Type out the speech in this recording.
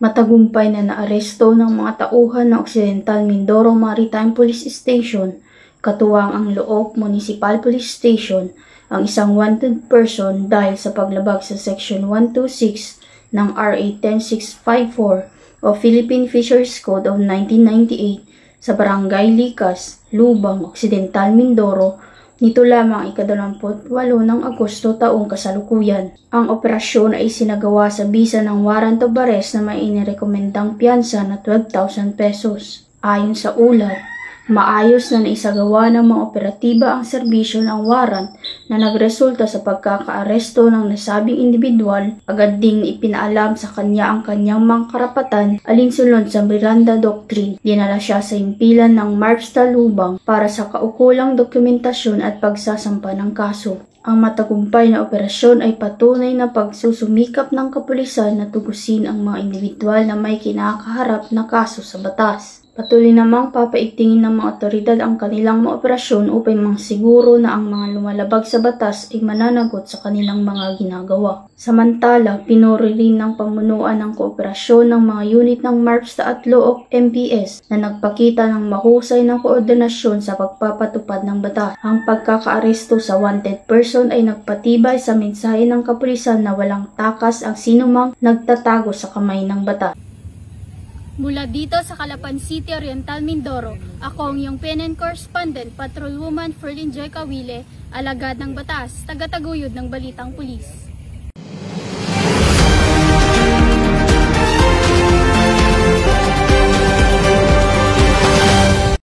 Matagumpay na naaresto ng mga tauhan ng Occidental Mindoro Maritime Police Station, katuwang ang Looc Municipal Police Station, ang isang wanted person dahil sa paglabag sa Section 126 ng RA 10654 o Philippine Fisheries Code of 1998 sa Barangay Likas, Lubang, Occidental Mindoro, nito lamang ika-28 ng Agosto taong kasalukuyan. Ang operasyon ay sinagawa sa bisa ng warrant of arrest na may inirekomendang piyansa na 12,000 pesos. Ayon sa ulat, maayos na naisagawa ng mga operatiba ang serbisyo ng warrant na nagresulta sa pagkakaaresto ng nasabing individual. Agad ding ipinaalam sa kanya ang kanyang mga karapatan alinsunod sa Miranda Doctrine. Dinala siya sa himpilan ng MARPSTA Lubang para sa kaukulang dokumentasyon at pagsasampa ng kaso. Ang matagumpay na operasyon ay patunay na pagsusumikap ng kapulisan na tugusin ang mga individual na may kinakaharap na kaso sa batas. Patuloy namang papaigtingin ng mga otoridad ang kanilang mga operasyon upang mangsiguro na ang mga lumalabag sa batas ay mananagot sa kanilang mga ginagawa. Samantala, pinuri rin ng pamunuan ng kooperasyon ng mga unit ng MARPSTA at Looc MPS na nagpakita ng mahusay ng koordinasyon sa pagpapatupad ng batas. Ang pagkakaaresto sa wanted person ay nagpatibay sa mensahe ng kapulisan na walang takas ang sinumang nagtatago sa kamay ng batas. Mula dito sa Calapan City, Oriental Mindoro, ako ang iyong PNN correspondent, Patrolwoman Ferlyn Joy Kawile, alagad ng batas, tagataguyod ng Balitang Pulis.